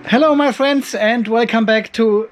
Hello my friends, and welcome back to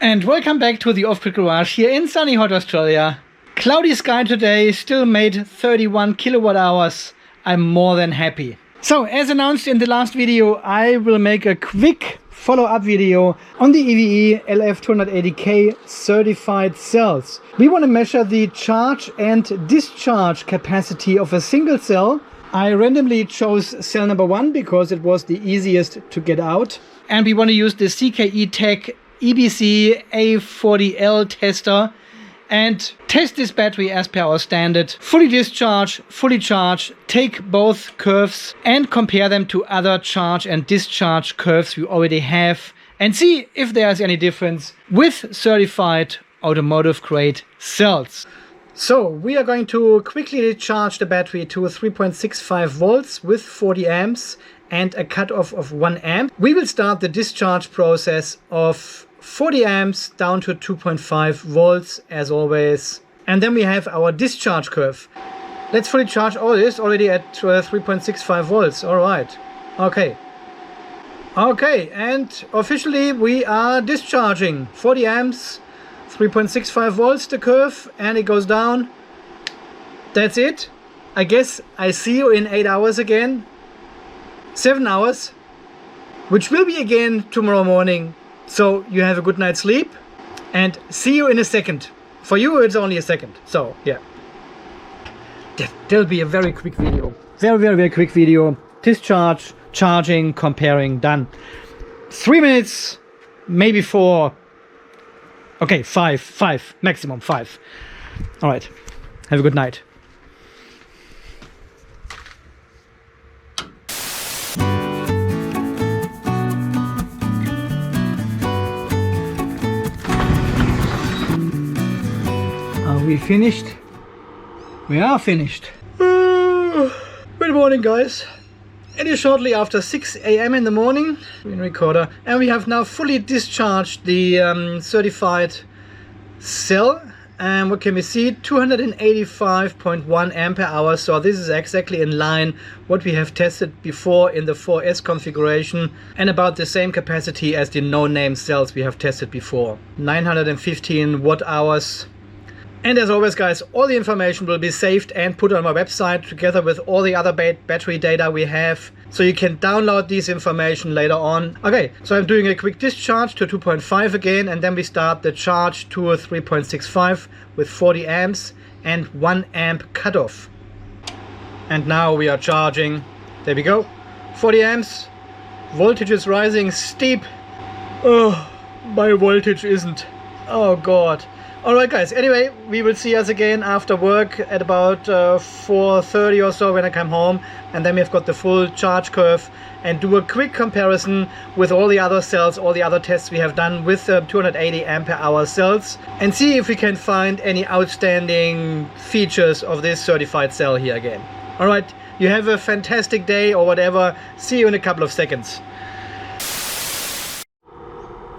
the Off-Grid Garage here in sunny hot Australia. Cloudy sky today, still made 31 kilowatt hours. I'm more than happy. So as announced in the last video, I will make a quick follow-up video on the EVE LF280K certified cells. We want to measure the charge and discharge capacity of a single cell. I randomly chose cell number 1 because it was the easiest to get out. And we want to use the ZKE-Tech EBC-A40L tester and test this battery as per our standard. Fully discharge, fully charge, take both curves and compare them to other charge and discharge curves we already have and see if there's any difference with certified automotive grade cells. So we are going to quickly charge the battery to 3.65 volts with 40 amps and a cutoff of 1 amp. We will start the discharge process of 40 amps down to 2.5 volts as always. And then we have our discharge curve. Let's fully charge all this already at 3.65 volts. All right. Okay. Okay, and officially we are discharging 40 amps. 3.65 volts the curve, and it goes down. That's it. I guess I see you in 8 hours again. 7 hours, which will be again tomorrow morning. So you have a good night's sleep and see you in a second. For you it's only a second. So yeah, that'll be a very quick video. Very quick video. Discharge, charging, comparing, done. 3 minutes, maybe 4. Okay, 5, maximum 5. All right, have a good night. Are we finished? We are finished. Good morning, guys. It is shortly after 6 a.m. in the morning, in recorder, and we have now fully discharged the certified cell. And what can we see? 285.1 ampere hours. So this is exactly in line what we have tested before in the 4S configuration, and about the same capacity as the no-name cells we have tested before. 915 watt hours. And as always, guys, all the information will be saved and put on my website together with all the other battery data we have, so you can download this information later on. Okay, so I'm doing a quick discharge to 2.5 again, and then we start the charge to a 3.65 with 40 amps and 1 amp cutoff. And now we are charging. There we go. 40 amps. Voltage is rising steep. Oh, my voltage isn't. Oh God. Alright guys, anyway, we will see us again after work at about 4:30 or so when I come home, and then we've got the full charge curve and do a quick comparison with all the other cells, all the other tests we have done with 280 ampere hour cells, and see if we can find any outstanding features of this certified cell here again. Alright, you have a fantastic day or whatever. See you in a couple of seconds.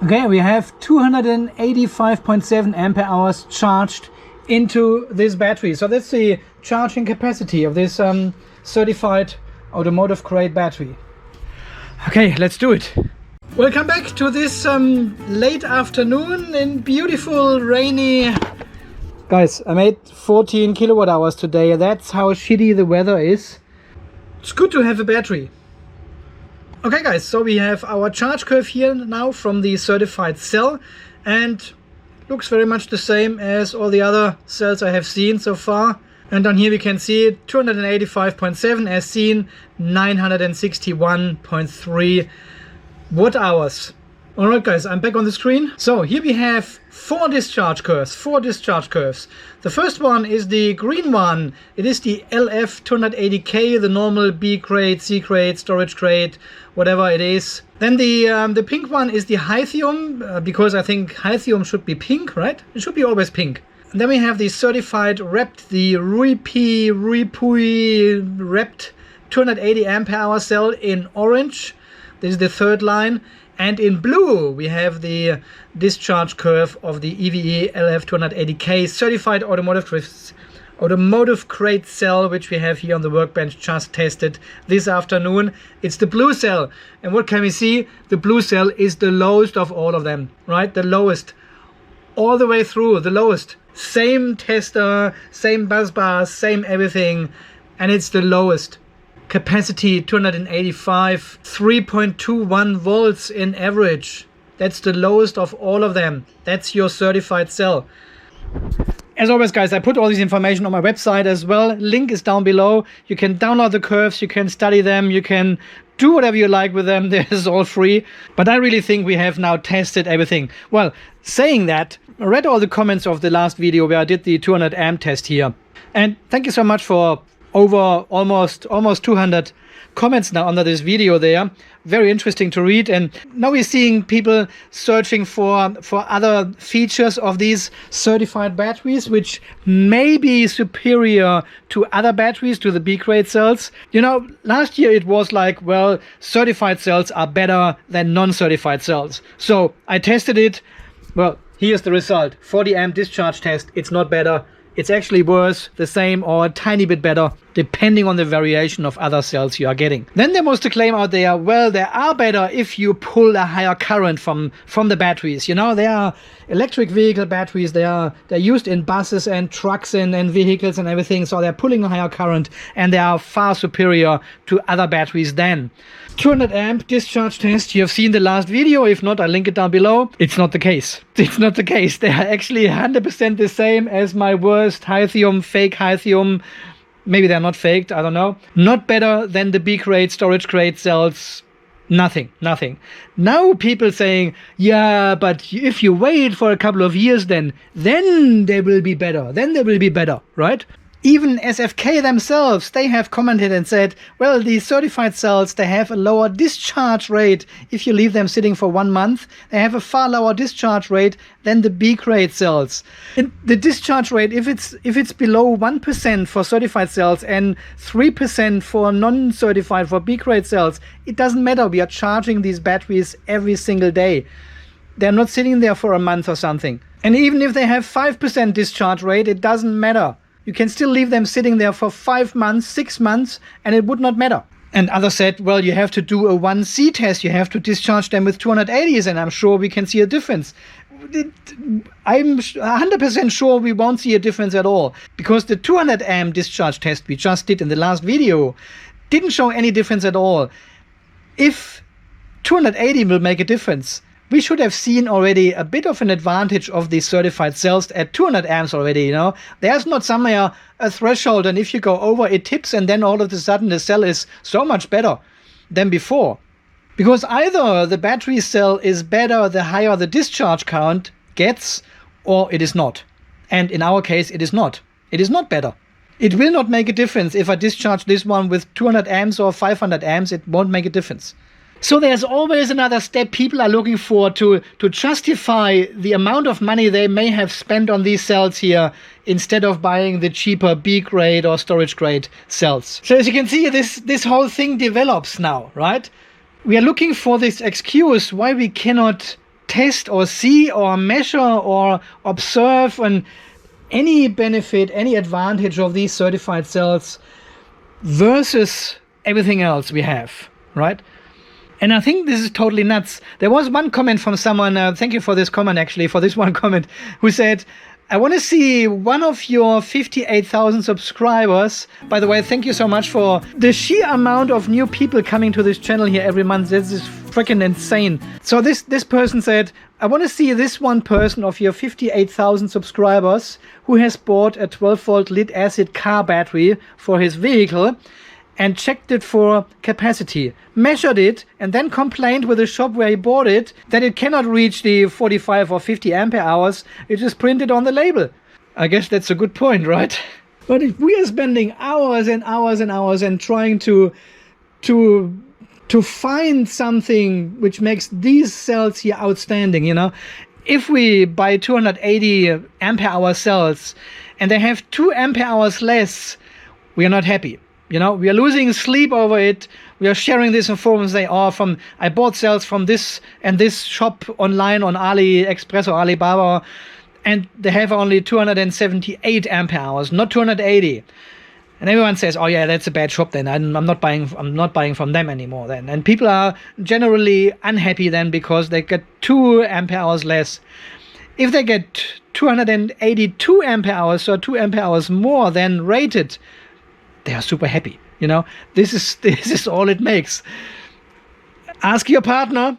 Okay, we have 285.7 ampere hours charged into this battery. So that's the charging capacity of this certified automotive grade battery. Okay, let's do it. Welcome back to this late afternoon in beautiful rainy. Guys, I made 14 kilowatt hours today. That's how shitty the weather is. It's good to have a battery. Okay guys, so we have our charge curve here now from the certified cell, and looks very much the same as all the other cells I have seen so far. And down here we can see 285.7 as seen, 961.3 watt hours. Alright guys, I'm back on the screen. So here we have 4 discharge curves. The first one is the green one. It is the LF280K, the normal B grade, C grade, storage grade, whatever it is. Then the pink one is the lithium, because I think lithium should be pink, right? It should be always pink. And then we have the certified wrapped, the Rui wrapped 280 ampere hour cell in orange. This is the third line. And in blue, we have the discharge curve of the EVE LF280K Certified automotive grade cell, which we have here on the workbench, just tested this afternoon. It's the blue cell. And what can we see? The blue cell is the lowest of all of them, right? The lowest. All the way through, the lowest. Same tester, same bus bars, same everything. And it's the lowest. Capacity 285, 3.21 volts in average. That's the lowest of all of them. That's your certified cell. As always, guys, I put all this information on my website as well. Link is down below. You can download the curves, you can study them, you can do whatever you like with them. This is all free. But I really think we have now tested everything. Well, saying that, I read all the comments of the last video where I did the 200 amp test here. And thank you so much for over almost 200 comments now under this video there. Very interesting to read. And now we're seeing people searching for other features of these certified batteries, which may be superior to other batteries, to the B-grade cells. You know, last year it was like, well, certified cells are better than non-certified cells. So I tested it. Well, here's the result. 40 amp discharge test. It's not better. It's actually worse, the same, or a tiny bit better, depending on the variation of other cells you are getting. Then there was the claim out there, well, they are better if you pull a higher current from the batteries. You know, they are electric vehicle batteries. They're used in buses and trucks and vehicles and everything. So they're pulling a higher current and they are far superior to other batteries than. 200 amp discharge test, you have seen the last video. If not, I'll link it down below. It's not the case. It's not the case. They are actually 100% the same as my worst lithium, fake lithium. Maybe they're not faked, I don't know. Not better than the B-grade, storage grade cells. Nothing. Now people saying, yeah, but if you wait for a couple of years, then they will be better. Then they will be better, right? Even SFK themselves, they have commented and said, well, these certified cells, they have a lower discharge rate. If you leave them sitting for 1 month, they have a far lower discharge rate than the B-grade cells. And the discharge rate, if it's below 1% for certified cells and 3% for non-certified, for B-grade cells, it doesn't matter. We are charging these batteries every single day. They're not sitting there for a month or something. And even if they have 5% discharge rate, it doesn't matter. You can still leave them sitting there for 5 months, 6 months, and it would not matter. And others said, well, you have to do a 1C test. You have to discharge them with 280s, and I'm sure we can see a difference. I'm 100% sure we won't see a difference at all, because the 200 amp discharge test we just did in the last video didn't show any difference at all. If 280 will make a difference, we should have seen already a bit of an advantage of these certified cells at 200 amps already, you know. There's not somewhere a threshold, and if you go over, it tips, and then all of a sudden the cell is so much better than before. Because either the battery cell is better the higher the discharge current gets, or it is not. And in our case, it is not. It is not better. It will not make a difference if I discharge this one with 200 amps or 500 amps. It won't make a difference. So there's always another step people are looking for to justify the amount of money they may have spent on these cells here instead of buying the cheaper B-grade or storage grade cells. So as you can see, this whole thing develops now, right? We are looking for this excuse why we cannot test or see or measure or observe and any benefit, any advantage of these certified cells versus everything else we have, right? And I think this is totally nuts. There was one comment from someone, thank you for this comment actually, for this one comment, who said, I want to see one of your 58,000 subscribers. By the way, thank you so much for the sheer amount of new people coming to this channel here every month. This is freaking insane. So this person said, I want to see this one person of your 58,000 subscribers who has bought a 12-volt lead acid car battery for his vehicle and checked it for capacity, measured it, and then complained with the shop where he bought it that it cannot reach the 45 or 50 ampere hours. It is printed on the label. I guess that's a good point, right? But if we are spending hours and hours and hours and trying to find something which makes these cells here outstanding, you know, if we buy 280 ampere hour cells and they have 2 ampere hours less, we are not happy. You know, we are losing sleep over it. We are sharing this in forums. I bought cells from this and this shop online on AliExpress or Alibaba, and they have only 278 ampere hours, not 280. And everyone says, "Oh yeah, that's a bad shop. Then I'm not buying from them anymore." Then, and people are generally unhappy then because they get 2 ampere hours less. If they get 282 ampere hours, so 2 ampere hours more than rated, they are super happy. You know, this is all it makes. Ask your partner.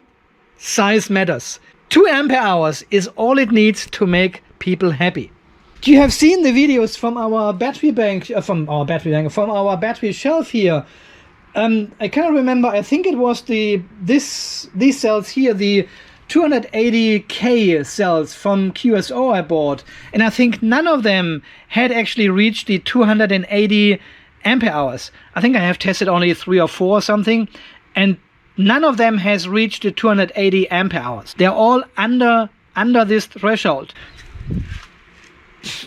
Size matters. 2 ampere hours is all it needs to make people happy. You have seen the videos from our battery bank, from our battery shelf here. I cannot remember. I think it was these cells here, the 280K cells from QSO I bought, and I think none of them had actually reached the 280 ampere hours. I think I have tested only 3 or 4 or something, and none of them has reached the 280 ampere hours. They're all under this threshold.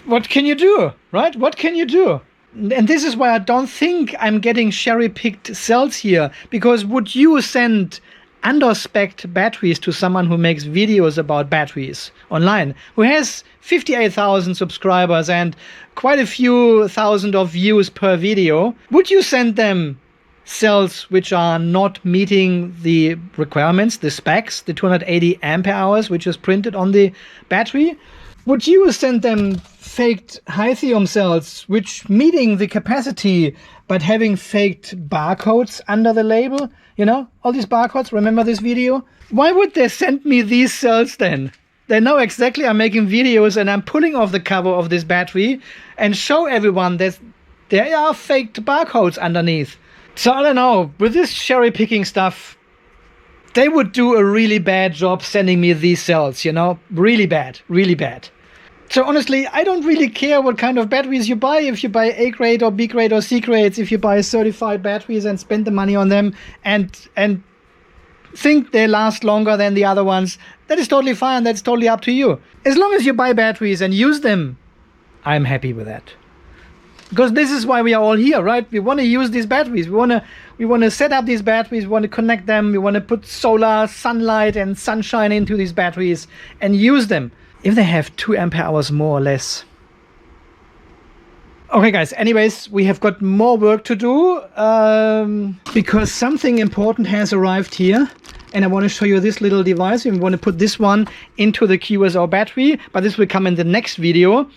What can you do, right? What can you do? And this is why I don't think I'm getting cherry-picked cells here, because would you send under-spec'd batteries to someone who makes videos about batteries online, who has 58,000 subscribers and quite a few thousand of views per video? Would you send them cells which are not meeting the requirements, the specs, the 280 ampere hours, which is printed on the battery? Would you send them faked lithium cells which meeting the capacity but having faked barcodes under the label? You know, all these barcodes, remember this video? Why would they send me these cells then? They know exactly I'm making videos and I'm pulling off the cover of this battery and show everyone that there are faked barcodes underneath. So I don't know, with this cherry picking stuff, they would do a really bad job sending me these cells, you know, really bad, really bad. So honestly, I don't really care what kind of batteries you buy, if you buy A grade or B grade or C grades, if you buy certified batteries and spend the money on them and think they last longer than the other ones. That is totally fine, that's totally up to you. As long as you buy batteries and use them, I'm happy with that. Because this is why we are all here, right? We want to use these batteries. We want to set up these batteries. We want to connect them. We want to put solar, sunlight and sunshine into these batteries and use them. If they have 2 ampere hours more or less. Okay guys, anyways, we have got more work to do because something important has arrived here. And I want to show you this little device. We want to put this one into the QSO battery, but this will come in the next video.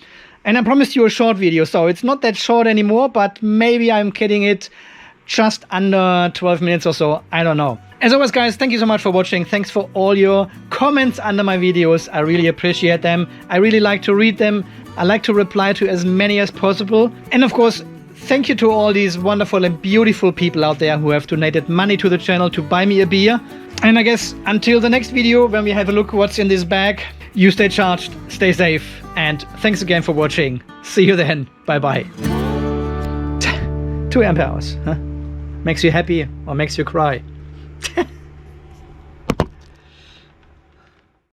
And I promised you a short video, so it's not that short anymore, but maybe I'm getting it just under 12 minutes or so. I don't know. As always, guys, thank you so much for watching. Thanks for all your comments under my videos. I really appreciate them. I really like to read them. I like to reply to as many as possible. And of course, thank you to all these wonderful and beautiful people out there who have donated money to the channel to buy me a beer. And I guess until the next video, when we have a look what's in this bag, you stay charged, stay safe, and thanks again for watching. See you then. Bye-bye. 2 ampere hours, huh? Makes you happy or makes you cry?